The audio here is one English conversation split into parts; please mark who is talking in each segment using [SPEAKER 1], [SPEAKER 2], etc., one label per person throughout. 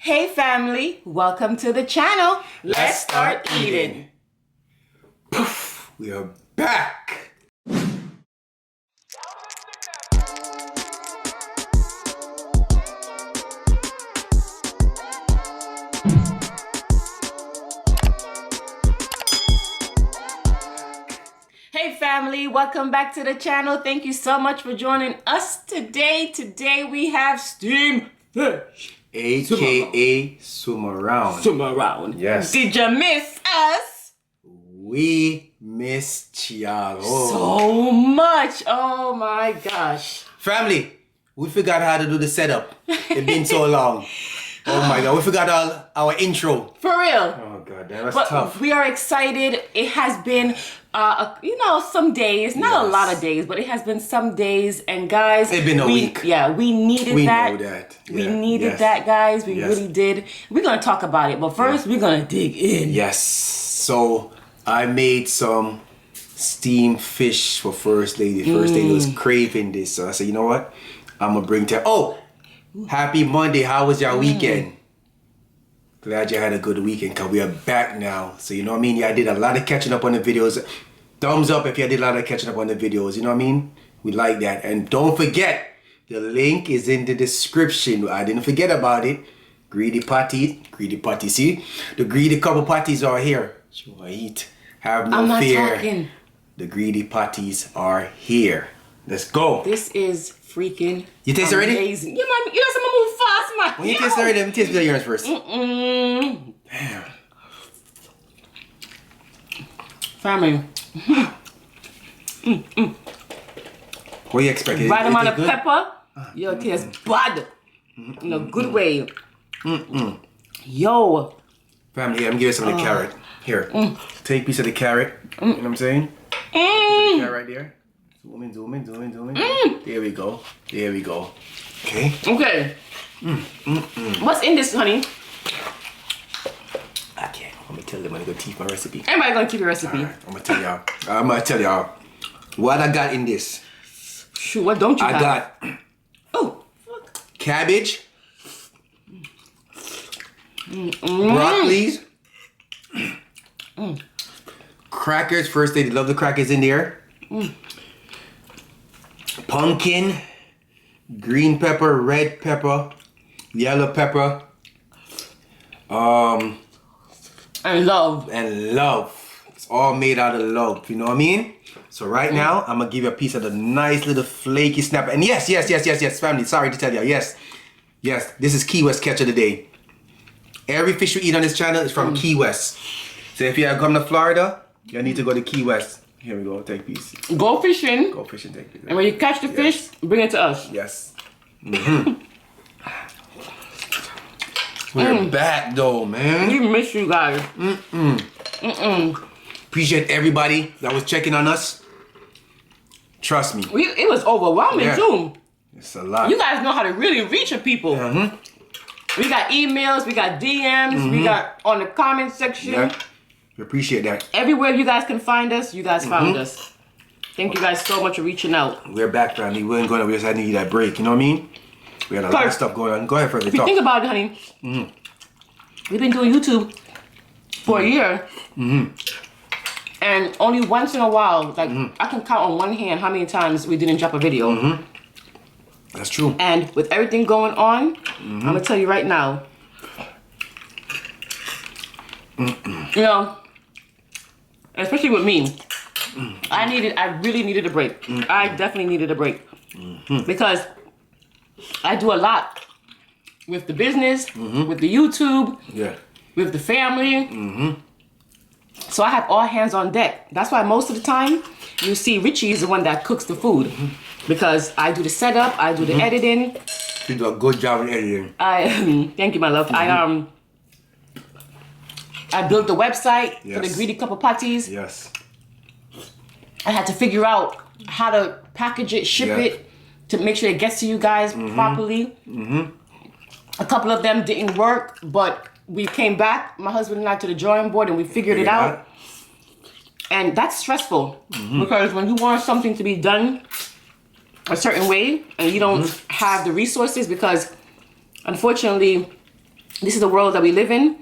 [SPEAKER 1] Hey family, welcome to the channel. Let's start eating.
[SPEAKER 2] Poof, we are back.
[SPEAKER 1] Hey family, welcome back to the channel. Thank you so much for joining us today. Today we have steamed fish.
[SPEAKER 2] AKA Sumaround.
[SPEAKER 1] Sumaround.
[SPEAKER 2] Yes.
[SPEAKER 1] Did you miss us?
[SPEAKER 2] We missed y'all.
[SPEAKER 1] So much. Oh my gosh.
[SPEAKER 2] Family, we forgot how to do the setup. It's been so long. Oh my God, we forgot our intro.
[SPEAKER 1] For real.
[SPEAKER 2] Oh God, that was
[SPEAKER 1] But
[SPEAKER 2] tough.
[SPEAKER 1] we are excited. It has been, some days, not a lot of days, but it has been some days. And guys,
[SPEAKER 2] it's been a week.
[SPEAKER 1] Yeah, we needed that.
[SPEAKER 2] We know that.
[SPEAKER 1] We needed that, guys. We really did. We're going to talk about it. But first, we're going to dig in.
[SPEAKER 2] Yes. So I made some steamed fish for First Lady. First Lady was craving this. So I said, you know what? I'm going to bring to... Oh! Happy Monday. How was your weekend? Glad you had a good weekend because we are back now. So you know what I mean? Yeah, I did a lot of catching up on the videos. Thumbs up if you did a lot of catching up on the videos. You know what I mean? We like that. And don't forget, the link is in the description. I didn't forget about it. Greedy patty. See? The greedy couple patties are here. You want to eat? Have no fear.
[SPEAKER 1] Talking.
[SPEAKER 2] The greedy patties are here. Let's go.
[SPEAKER 1] This is freaking
[SPEAKER 2] You taste it already?
[SPEAKER 1] amazing. You know, some move fast, man.
[SPEAKER 2] When you taste it already, let me taste yours first.
[SPEAKER 1] Damn. Family.
[SPEAKER 2] What do you expect?
[SPEAKER 1] Right amount of pepper. Yo, it tastes bad. In a good way. Yo.
[SPEAKER 2] Family, here, I'm gonna give you some of the carrot. Here, take a piece of the carrot. You know what I'm saying? Piece of the carrot right there. Zoom in. There we go. Okay.
[SPEAKER 1] Okay. What's in this, honey?
[SPEAKER 2] I can't. I'm gonna tell them I'm gonna teach my recipe.
[SPEAKER 1] Everybody gonna keep your recipe.
[SPEAKER 2] Alright, I'm gonna tell y'all what I got in this.
[SPEAKER 1] Shoot, what don't you have?
[SPEAKER 2] I got cabbage, broccolis, crackers. First, they love the crackers in there. Pumpkin, green pepper, red pepper, yellow pepper,
[SPEAKER 1] And love.
[SPEAKER 2] It's all made out of love, you know what I mean? So right now, I'm gonna give you a piece of the nice little flaky snapper. And yes, family, sorry to tell you, yes, this is Key West catch of the day. Every fish we eat on this channel is from Key West. So if you have come to Florida, you need to go to Key West. Here we go, take a piece.
[SPEAKER 1] Go fishing.
[SPEAKER 2] Take a piece.
[SPEAKER 1] And when you catch the fish, bring it to us.
[SPEAKER 2] Yes. We're back though, man.
[SPEAKER 1] We miss you guys.
[SPEAKER 2] Appreciate everybody that was checking on us. Trust me.
[SPEAKER 1] It was overwhelming too.
[SPEAKER 2] It's a lot.
[SPEAKER 1] You guys know how to really reach your people. We got emails, we got DMs, we got on the comment section.
[SPEAKER 2] Yeah. We appreciate that.
[SPEAKER 1] Everywhere you guys can find us, you guys found us. Thank you guys so much for reaching out.
[SPEAKER 2] We're back, family. We ain't going to just had to need that break. You know what I mean? We had a lot of stuff going on. Go ahead, further.
[SPEAKER 1] If you think about it, honey, we've been doing YouTube for a year. And only once in a while, like I can count on one hand how many times we didn't drop a video.
[SPEAKER 2] That's true.
[SPEAKER 1] And with everything going on, I'm gonna tell you right now, you know, especially with me, I really needed a break. I definitely needed a break because I do a lot with the business, with the YouTube, with the family. So I have all hands on deck. That's why most of the time you see Richie is the one that cooks the food because I do the setup, I do the editing.
[SPEAKER 2] You do a good job in editing.
[SPEAKER 1] Thank you, my love. I built the website for the Greedy Couple Patties.
[SPEAKER 2] Yes.
[SPEAKER 1] I had to figure out how to package it, ship it, to make sure it gets to you guys properly. A couple of them didn't work, but we came back, my husband and I, to the drawing board and we figured it out. And that's stressful because when you want something to be done a certain way and you don't have the resources, because unfortunately this is the world that we live in.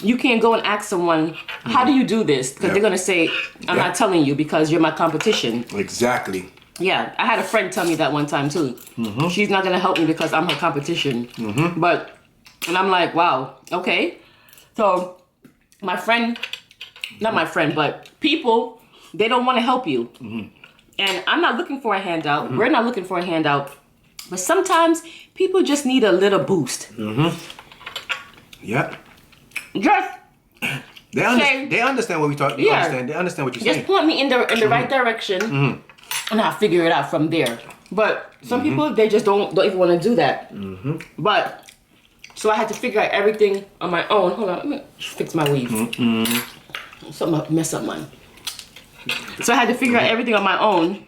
[SPEAKER 1] You can't go and ask someone, how do you do this? Because they're going to say, I'm not telling you because you're my competition.
[SPEAKER 2] Exactly.
[SPEAKER 1] Yeah, I had a friend tell me that one time too. She's not going to help me because I'm her competition. But, and I'm like, wow, okay. So, my friend, not my friend, but people, they don't want to help you. And I'm not looking for a handout. We're not looking for a handout. But sometimes people just need a little boost.
[SPEAKER 2] Yep.
[SPEAKER 1] Just
[SPEAKER 2] they understand what we talk. They understand what you're saying.
[SPEAKER 1] Just point me in the right direction, and I'll figure it out from there. But some people, they just don't even want to do that. But so I had to figure out everything on my own. Hold on, let me fix my weave. Something mess up mine. So I had to figure out everything on my own.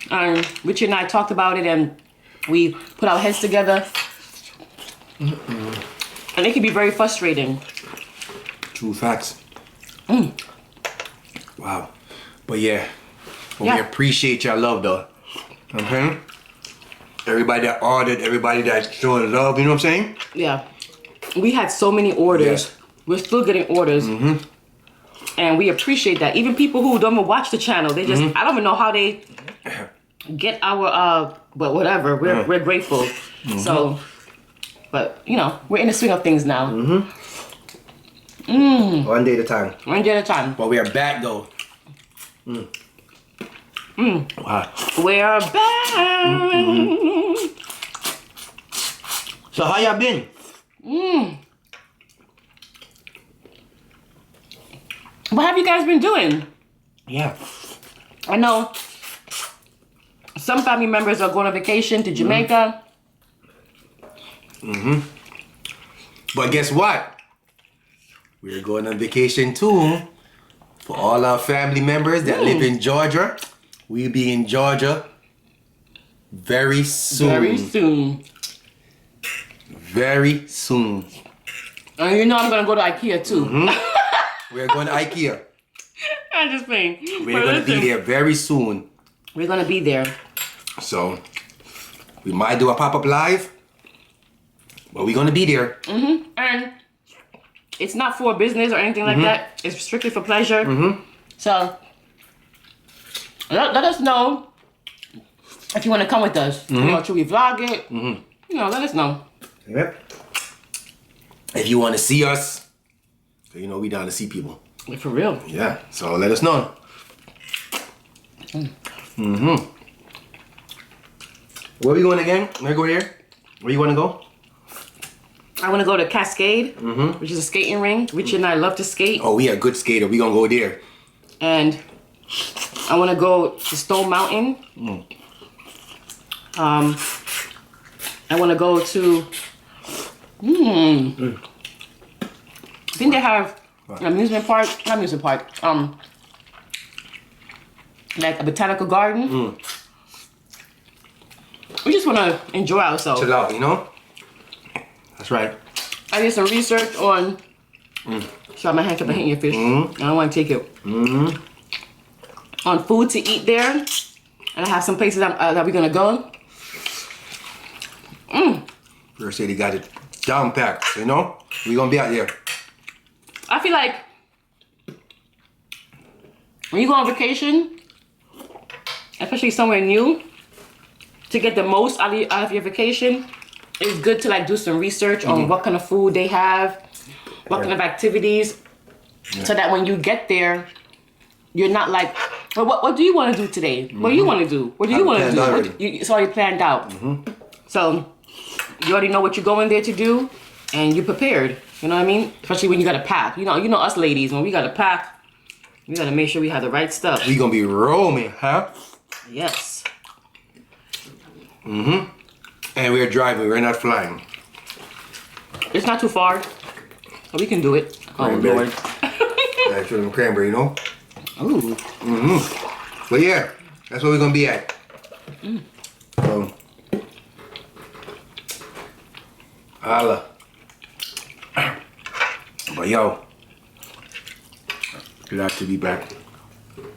[SPEAKER 1] And Richard and I talked about it, and we put our heads together. And it can be very frustrating.
[SPEAKER 2] True facts. Wow. But yeah. We appreciate your love though. Okay? Everybody that ordered, everybody that's showing love, you know what I'm saying?
[SPEAKER 1] Yeah. We had so many orders.
[SPEAKER 2] Yeah.
[SPEAKER 1] We're still getting orders. And we appreciate that. Even people who don't even watch the channel, they just, I don't even know how they get our, but whatever. We're grateful. So, but, you know, we're in the swing of things now.
[SPEAKER 2] One day at a time.
[SPEAKER 1] One day at a time.
[SPEAKER 2] But we are back though. Wow.
[SPEAKER 1] We're back.
[SPEAKER 2] So how y'all been?
[SPEAKER 1] What have you guys been doing?
[SPEAKER 2] Yeah.
[SPEAKER 1] I know some family members are going on vacation to Jamaica.
[SPEAKER 2] But guess what? We're going on vacation too. For all our family members that live in Georgia, we'll be in Georgia very soon.
[SPEAKER 1] Very soon.
[SPEAKER 2] Very soon.
[SPEAKER 1] And you know I'm going to go to IKEA too.
[SPEAKER 2] We're going to IKEA.
[SPEAKER 1] I'm just saying.
[SPEAKER 2] We're going to be there very soon.
[SPEAKER 1] We're going to be there.
[SPEAKER 2] So, we might do a pop-up live. But we're going to be there.
[SPEAKER 1] And it's not for business or anything like that. It's strictly for pleasure. So, let us know if you want to come with us. You know, should we vlog it? You know, let us know.
[SPEAKER 2] Yep. If you want to see us, you know we down to see people.
[SPEAKER 1] For real.
[SPEAKER 2] Yeah, so let us know. Where we going again? Let me go here. Where you want to go?
[SPEAKER 1] I want to go to Cascade, which is a skating ring. Richard and I love to skate.
[SPEAKER 2] Oh, we are good skater. We gonna go there.
[SPEAKER 1] And I want to go to Stone Mountain. I want to go to... I think they have an amusement park. Not amusement park. Like a botanical garden. We just want to enjoy ourselves.
[SPEAKER 2] Chill out, you know? That's right.
[SPEAKER 1] I did some research on... Sorry, my hand kept hitting your fish. I don't want to take it. On food to eat there. And I have some places that we're going to go.
[SPEAKER 2] First City got it down packed, you know? We gonna be out there.
[SPEAKER 1] I feel like when you go on vacation, especially somewhere new, to get the most out of your vacation, it's good to like do some research on what kind of food they have, what kind of activities, so that when you get there, you're not like, well, what do you want to do today? What do you want to do? What do you want to do? It's already planned out. So you already know what you're going there to do, and you're prepared. You know what I mean? Especially when you gotta pack. You know us ladies, when we gotta pack, we gotta make sure we have the right stuff.
[SPEAKER 2] We gonna be roaming, huh?
[SPEAKER 1] Yes.
[SPEAKER 2] And we're driving, we're not flying.
[SPEAKER 1] It's not too far, so we can do it.
[SPEAKER 2] Cranberry.
[SPEAKER 1] Oh Lord.
[SPEAKER 2] That's some cranberry, you know?
[SPEAKER 1] Ooh.
[SPEAKER 2] But yeah, that's where we're gonna be at. So, holla. But yo, glad to be back.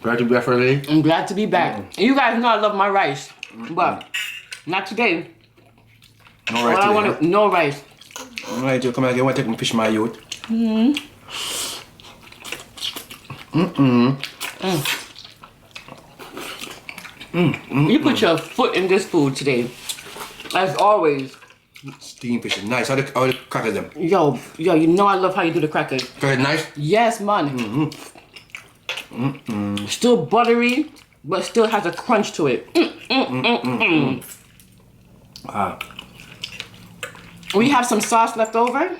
[SPEAKER 2] Glad to be back for a day.
[SPEAKER 1] I'm glad to be back. And you guys know I love my rice, but not today.
[SPEAKER 2] No rice
[SPEAKER 1] All I
[SPEAKER 2] today,
[SPEAKER 1] want is no rice.
[SPEAKER 2] Alright, you come here, you want to take me fish my youth.
[SPEAKER 1] You put your foot in this food today. As always.
[SPEAKER 2] Steam fish is nice. How the crackers them?
[SPEAKER 1] Yo, you know I love how you do the crackers.
[SPEAKER 2] Crackers nice?
[SPEAKER 1] Yes, man. Still buttery, but still has a crunch to it.
[SPEAKER 2] Wow.
[SPEAKER 1] We have some sauce left over.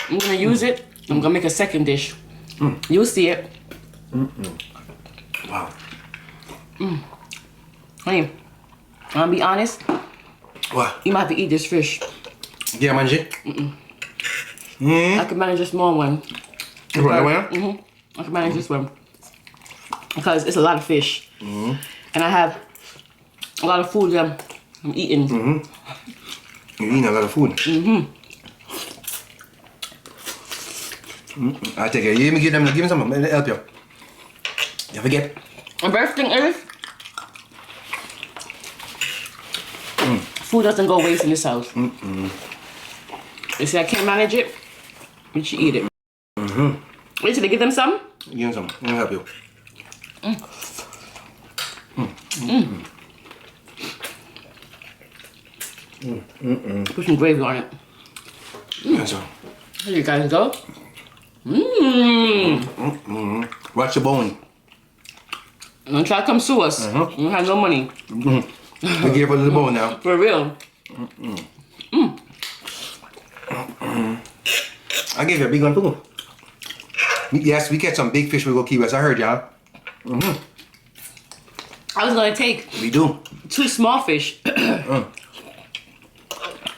[SPEAKER 1] I'm gonna use it. I'm gonna make a second dish. You'll see it.
[SPEAKER 2] Wow.
[SPEAKER 1] Honey, I'm gonna be honest.
[SPEAKER 2] What?
[SPEAKER 1] You might have to eat this fish.
[SPEAKER 2] Yeah, manage it?
[SPEAKER 1] I can manage a small one.
[SPEAKER 2] You want that one?
[SPEAKER 1] I can manage this one. Because it's a lot of fish. And I have a lot of food that I'm eating.
[SPEAKER 2] You're eating a lot of food. I take it. Give me some. Let me help you. You forget.
[SPEAKER 1] The best thing is, food doesn't go waste in this house. You see, I can't manage it. You should eat it. Wait till they give them some.
[SPEAKER 2] Give me some. Let me help you.
[SPEAKER 1] Put some gravy on it.
[SPEAKER 2] Give me some.
[SPEAKER 1] There you guys go.
[SPEAKER 2] Watch your bone.
[SPEAKER 1] Don't try to come sue us. We don't have no money.
[SPEAKER 2] Be careful of the bone now.
[SPEAKER 1] For real.
[SPEAKER 2] I gave you a big one too. Yes, we catch some big fish we go Key West. I heard y'all.
[SPEAKER 1] I was gonna take
[SPEAKER 2] We do.
[SPEAKER 1] 2 small fish.
[SPEAKER 2] But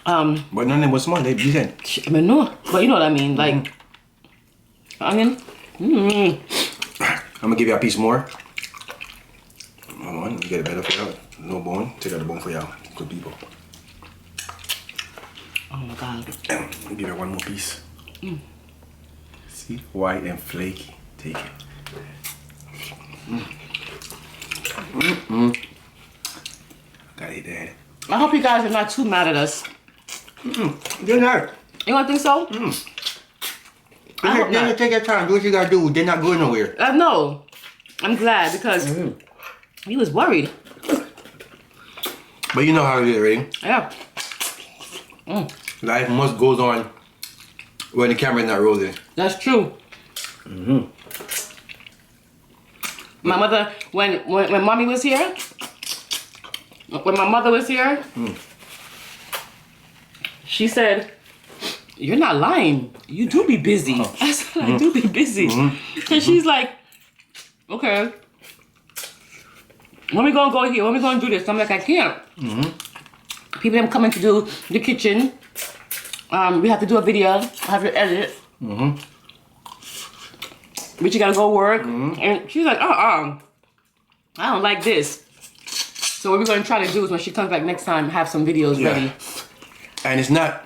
[SPEAKER 2] none of them was small. They decent.
[SPEAKER 1] I mean, no, but you know what I mean, like onion.
[SPEAKER 2] I'm gonna give you a piece more. Hold on, you get it better for y'all. No bone. Take out the bone for y'all. Good people.
[SPEAKER 1] Oh my God.
[SPEAKER 2] I'll give you one more piece. See? White and flaky. Take it. Gotta eat that.
[SPEAKER 1] I hope you guys are not too mad at us.
[SPEAKER 2] They're not.
[SPEAKER 1] You don't think so? I hope
[SPEAKER 2] Then
[SPEAKER 1] not.
[SPEAKER 2] take your time. Do what you gotta do. They're not going nowhere.
[SPEAKER 1] No, I'm glad because he was worried.
[SPEAKER 2] But you know how it is, right?
[SPEAKER 1] Yeah.
[SPEAKER 2] Life must goes on when the camera's not rolling.
[SPEAKER 1] That's true. My mother, when mommy was here, when my mother was here, she said, "You're not lying. You do be busy." I said, "I do be busy." And she's like, "Okay. When we gonna go here? When we gonna do this?" I'm like, "I can't. People them coming to do the kitchen. We have to do a video. I have to edit. But you gotta go work." And she's like, I don't like this. So what we're gonna try to do is when she comes back next time, have some videos ready.
[SPEAKER 2] And it's not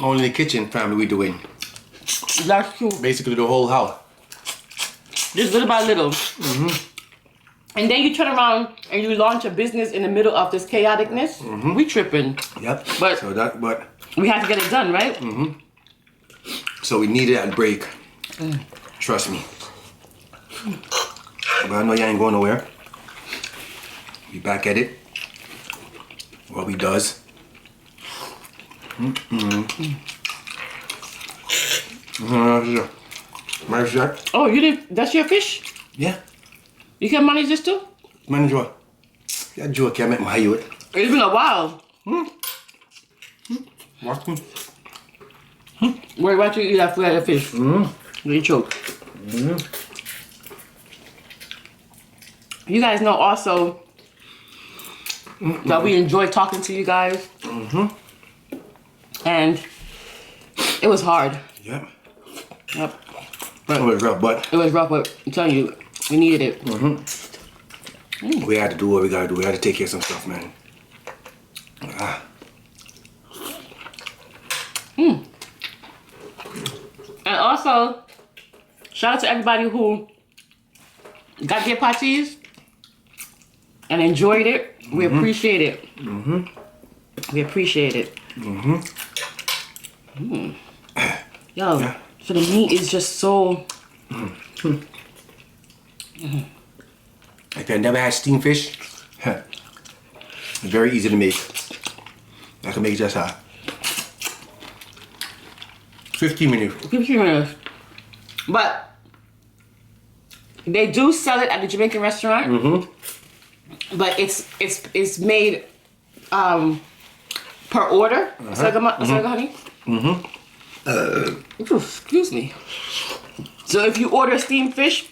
[SPEAKER 2] only the kitchen family we doing.
[SPEAKER 1] That's true.
[SPEAKER 2] Basically the whole house.
[SPEAKER 1] Just little by little. And then you turn around and you launch a business in the middle of this chaoticness. We tripping.
[SPEAKER 2] Yep.
[SPEAKER 1] But we have to get it done, right?
[SPEAKER 2] So we needed that break. Trust me. But I know you ain't going nowhere. We back at it. What we does.
[SPEAKER 1] Oh, you did? That's your fish?
[SPEAKER 2] Yeah.
[SPEAKER 1] You can manage this too?
[SPEAKER 2] Manage what? That joke I met my youth.
[SPEAKER 1] It's been a while.
[SPEAKER 2] What?
[SPEAKER 1] Why don't you eat that fillet of fish? You choke. You guys know also that we enjoy talking to you guys. And it was hard.
[SPEAKER 2] Yep.
[SPEAKER 1] Yep.
[SPEAKER 2] It was rough, but
[SPEAKER 1] It was rough, but I'm telling you, we needed it.
[SPEAKER 2] we had to do what we gotta do. We had to take care of some stuff, man.
[SPEAKER 1] And also, shout out to everybody who got their parties and enjoyed it. We appreciate it. We appreciate it. Yo,
[SPEAKER 2] Yeah.
[SPEAKER 1] so the meat is just so.
[SPEAKER 2] If you never had steamed fish, it's very easy to make. I can make it just hot. 15 minutes.
[SPEAKER 1] 15 minutes. But they do sell it at the Jamaican restaurant. But it's made per order. Honey. Excuse me. So if you order steamed fish,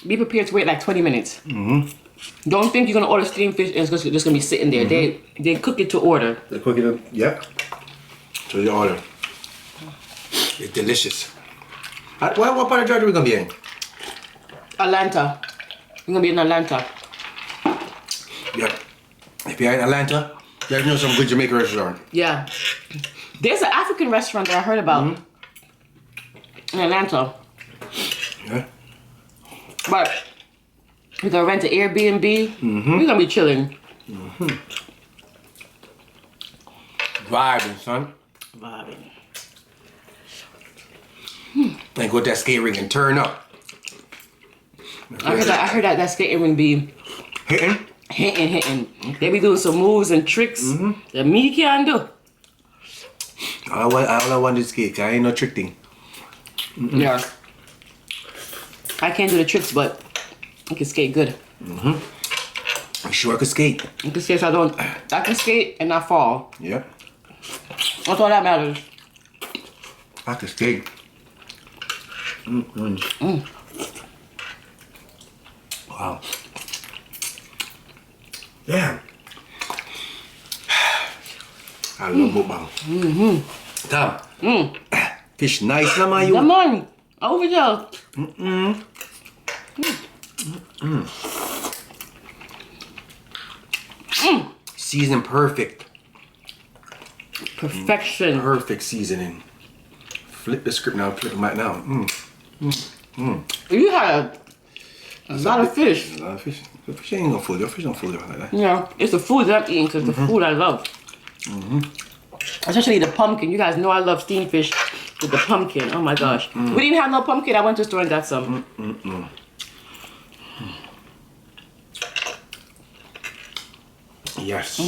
[SPEAKER 1] be prepared to wait like 20 minutes. Don't think you're gonna order steamed fish and it's just gonna be sitting there. They cook it to order.
[SPEAKER 2] They cook it up, yeah. So you order. It's delicious. What part of Georgia we gonna be in?
[SPEAKER 1] Atlanta. We're gonna be in Atlanta.
[SPEAKER 2] Yeah. If you're in Atlanta, you guys know some good Jamaican restaurant.
[SPEAKER 1] Yeah. There's an African restaurant that I heard about in Atlanta.
[SPEAKER 2] Yeah.
[SPEAKER 1] But we're gonna rent an Airbnb. We're gonna be chilling.
[SPEAKER 2] Vibing, son.
[SPEAKER 1] Vibing.
[SPEAKER 2] And go to that skate ring and turn up.
[SPEAKER 1] I heard that skating ring be
[SPEAKER 2] Hitting?
[SPEAKER 1] hitting. They be doing some moves and tricks that me can't do.
[SPEAKER 2] All I want is skate. I ain't no trick thing.
[SPEAKER 1] Yeah. I can't do the tricks, but I can skate good.
[SPEAKER 2] I sure could skate.
[SPEAKER 1] I can skate so I can skate and not fall.
[SPEAKER 2] Yeah.
[SPEAKER 1] That's all that matters.
[SPEAKER 2] I could skate. Wow. Yeah. I love mukbang. Tom. Fish nice, na man, you.
[SPEAKER 1] Come on. Over there.
[SPEAKER 2] Season perfect.
[SPEAKER 1] Perfection.
[SPEAKER 2] Perfect seasoning. Flip the script now. Flip them right now.
[SPEAKER 1] You had a lot of fish.
[SPEAKER 2] A lot of fish. The fish ain't gonna fool you. Fish don't fool you like that.
[SPEAKER 1] Yeah, it's the food that I'm eating because the food I love. Especially the pumpkin. You guys know I love steamed fish with the pumpkin. Oh my gosh. We didn't have no pumpkin. I went to the store and got some.
[SPEAKER 2] Yes.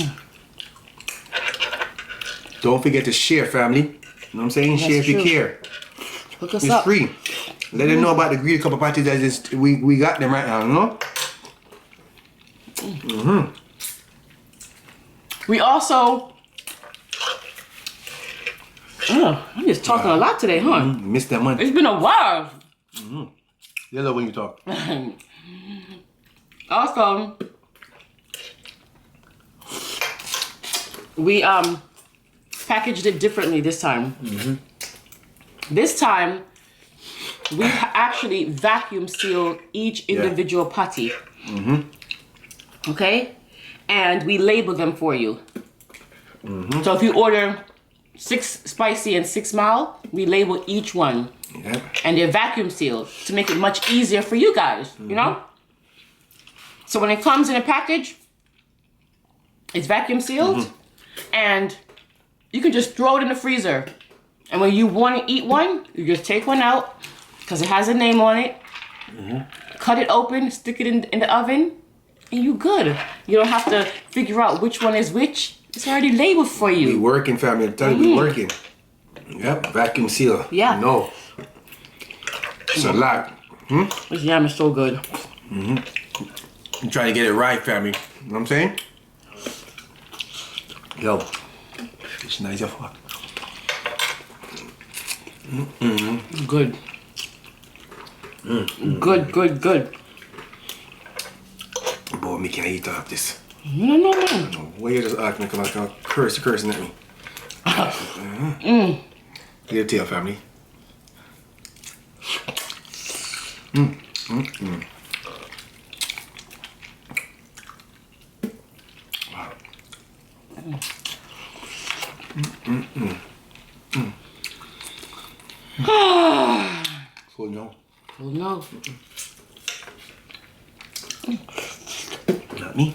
[SPEAKER 2] Don't forget to share, family. You know what I'm saying?
[SPEAKER 1] That's
[SPEAKER 2] Share if you
[SPEAKER 1] true.
[SPEAKER 2] care.
[SPEAKER 1] Hook us
[SPEAKER 2] It's
[SPEAKER 1] up.
[SPEAKER 2] free. Let them know about the greedy couple parties that is, we got them right now, you know?
[SPEAKER 1] We also. I'm just talking a lot today, huh?
[SPEAKER 2] Miss that money.
[SPEAKER 1] It's been a while.
[SPEAKER 2] You love when you talk.
[SPEAKER 1] Also, we packaged it differently this time. This time, we actually vacuum sealed each individual patty. Okay? And we label them for you. So if you order 6 spicy and 6 mild, we label each one.
[SPEAKER 2] Yeah.
[SPEAKER 1] And they're vacuum sealed to make it much easier for you guys, you know? So when it comes in a package, it's vacuum sealed and you can just throw it in the freezer. And when you want to eat one, you just take one out because it has a name on it. Cut it open, stick it in the oven, and you good. You don't have to figure out which one is which. It's already labeled for
[SPEAKER 2] We
[SPEAKER 1] you.
[SPEAKER 2] working, family. I'm telling you, we working. Yep, vacuum seal.
[SPEAKER 1] Yeah.
[SPEAKER 2] No. It's a lot.
[SPEAKER 1] This yam is so good.
[SPEAKER 2] I'm trying to get it right, family. You know what I'm saying? Yo, it's nice as fuck.
[SPEAKER 1] Good. Good.
[SPEAKER 2] Boy, me can't eat all of this.
[SPEAKER 1] No.
[SPEAKER 2] Why you just act like I'm cursing at me? Get your tail, family. Wow. Full no.
[SPEAKER 1] Oh no.
[SPEAKER 2] Not me.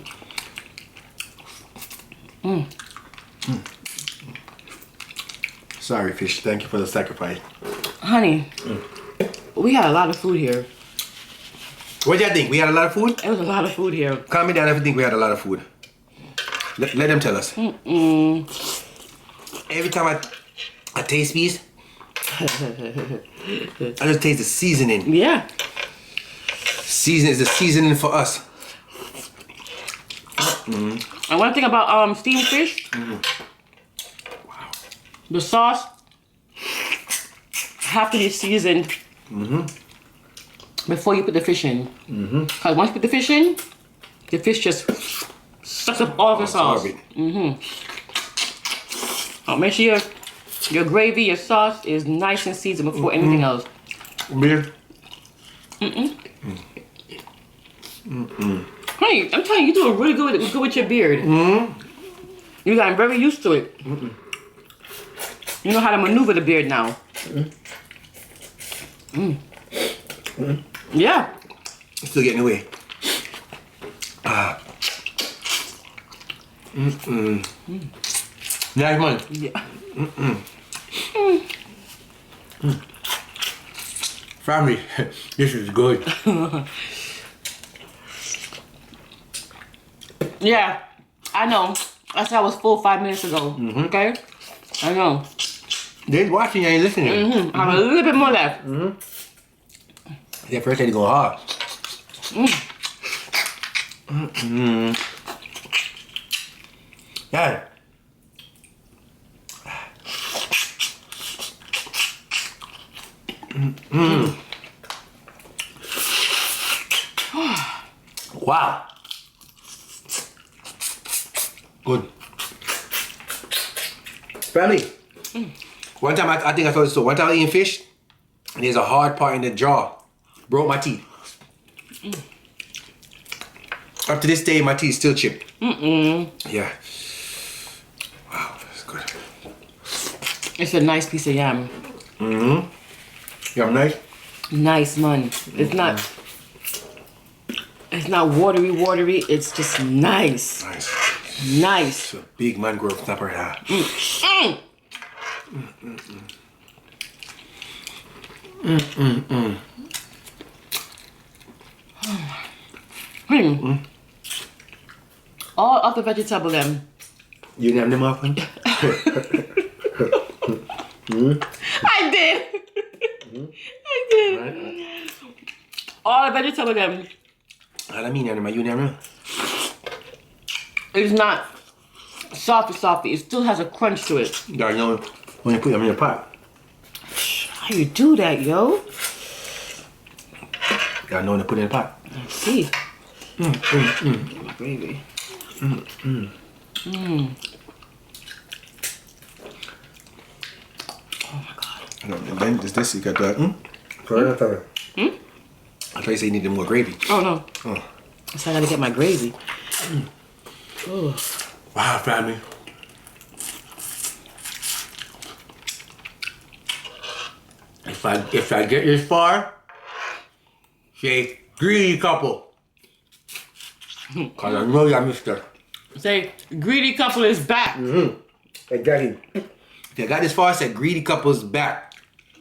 [SPEAKER 2] Sorry, fish. Thank you for the sacrifice.
[SPEAKER 1] Honey, we had a lot of food here.
[SPEAKER 2] What do you think? We had a lot of food?
[SPEAKER 1] It was a lot of food here.
[SPEAKER 2] Calm me down if you think we had a lot of food. Let them tell us. Every time I taste these, I just taste the seasoning.
[SPEAKER 1] Yeah.
[SPEAKER 2] Seasoning is the seasoning for us.
[SPEAKER 1] And one thing about steamed fish, the sauce have to be seasoned before you put the fish in. Because once you put the fish in, the fish just sucks up all the sauce. Oh, make sure your gravy, your sauce is nice and seasoned before anything else.
[SPEAKER 2] Beer.
[SPEAKER 1] Honey, I'm telling you, you're doing really good with your beard. You got very used to it. You know how to maneuver the beard now. Yeah.
[SPEAKER 2] Still getting away. Nice man.
[SPEAKER 1] Yeah.
[SPEAKER 2] Family, this is good.
[SPEAKER 1] Yeah, I know. I said I was full 5 minutes ago. Okay? I know.
[SPEAKER 2] They're watching, you ain't listening.
[SPEAKER 1] I have a little bit more left.
[SPEAKER 2] That first lady going hard. Yeah. Wow. Good. Family. One time I think I told you so. One time I was eating fish, and there's a hard part in the jaw. Broke my teeth. Up to this day, my teeth still chipped. Yeah. Wow, that's good.
[SPEAKER 1] It's a nice piece of yam.
[SPEAKER 2] Yum, nice.
[SPEAKER 1] Nice, man. It's not. It's not watery. It's just nice.
[SPEAKER 2] Nice.
[SPEAKER 1] Nice.
[SPEAKER 2] It's a big mangrove snapper. Yeah.
[SPEAKER 1] All of the vegetable them.
[SPEAKER 2] You name them often?
[SPEAKER 1] I did. I did. All the vegetable them.
[SPEAKER 2] I mean, you name them.
[SPEAKER 1] It's not softy. It still has a crunch to it.
[SPEAKER 2] Yeah, you know when you put them in your pot.
[SPEAKER 1] How you do that, yo?
[SPEAKER 2] Yeah, I know when you put it in the pot.
[SPEAKER 1] Let's see. My gravy. Oh my god.
[SPEAKER 2] And then this you got that. I thought you said you needed more gravy.
[SPEAKER 1] Oh no. So I gotta get my gravy.
[SPEAKER 2] Wow, family. If I get this far, say greedy couple. Cause I know y'all missed her.
[SPEAKER 1] Say, greedy couple is back.
[SPEAKER 2] Exactly. If you got this far, say greedy couple's back.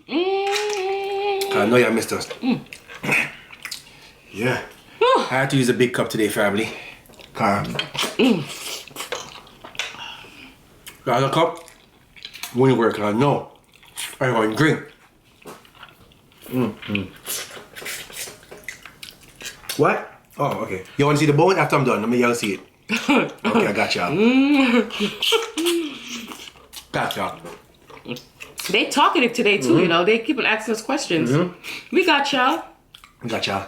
[SPEAKER 2] Cause I know y'all missed us. Yeah. I had to use a big cup today, family. Cause a cup wouldn't work. I know. I'm going to drink. What? Oh, okay. You want to see the bone? After I'm done, let me y'all see it. Okay, I got y'all. Got y'all.
[SPEAKER 1] They talkative today too, you know. They keep on asking us questions. We got y'all.
[SPEAKER 2] Got y'all.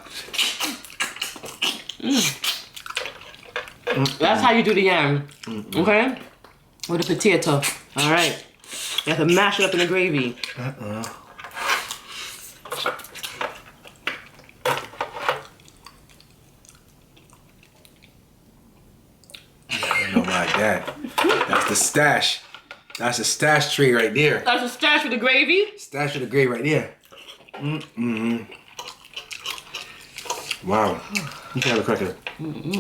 [SPEAKER 1] That's how you do the yam. Okay? With a potato. Alright. You have to mash it up in the gravy.
[SPEAKER 2] I know about that. That's the stash. That's the stash tray right there.
[SPEAKER 1] That's a stash with the gravy?
[SPEAKER 2] Stash of the gravy right there. Wow. You can have a cracker.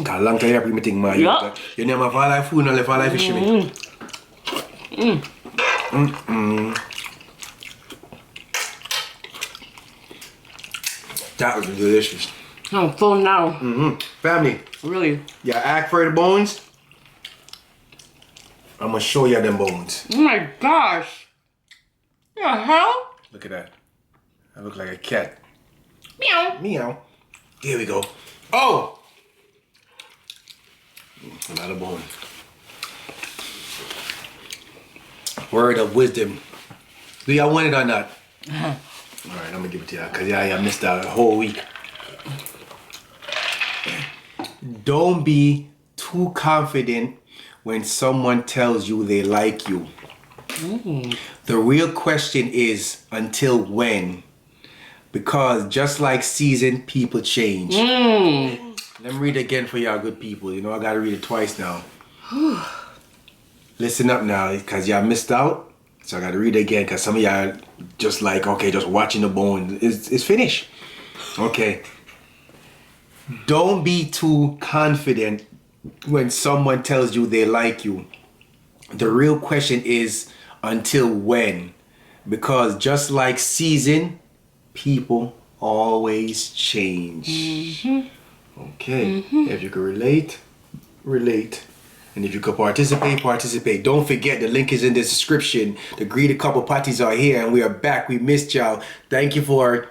[SPEAKER 2] Got a long time you think, man.
[SPEAKER 1] Yeah.
[SPEAKER 2] You never have all that food and left all that fish with me. That was delicious.
[SPEAKER 1] I'm full now.
[SPEAKER 2] Family,
[SPEAKER 1] Really.
[SPEAKER 2] you ask for the bones? I'm gonna show you them bones.
[SPEAKER 1] Oh my gosh. What the hell?
[SPEAKER 2] Look at that. I look like a cat.
[SPEAKER 1] Meow.
[SPEAKER 2] Meow. Here we go. Oh! Another bone. Word of wisdom. Do y'all want it or not? Alright, I'm gonna give it to y'all because y'all missed out a whole week. Don't be too confident when someone tells you they like you. The real question is until when? Because just like season, people change. Let me read it again for y'all good people. You know, I gotta read it twice now. Listen up now, because y'all missed out. So I gotta read it again, because some of y'all just like, okay, just watching the bone. It's finished. Okay. Don't be too confident when someone tells you they like you. The real question is until when? Because just like season, people always change. Okay. If you can relate, relate. And if you could participate, participate. Don't forget, the link is in the description. The greedy couple parties are here and we are back. We missed y'all. Thank you for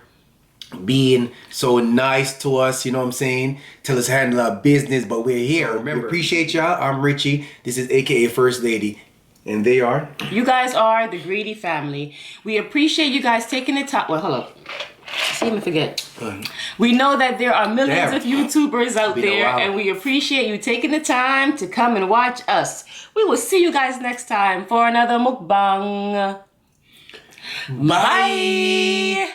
[SPEAKER 2] being so nice to us, you know what I'm saying? Tell us to handle our business, but we're here. Remember, we appreciate y'all. I'm Richie. This is AKA First Lady. And they are?
[SPEAKER 1] You guys are the Greedy family. We appreciate you guys taking the time. Well, hold up. See me forget. We know that there are millions of YouTubers out there, and we appreciate you taking the time to come and watch us. We will see you guys next time for another mukbang. Bye.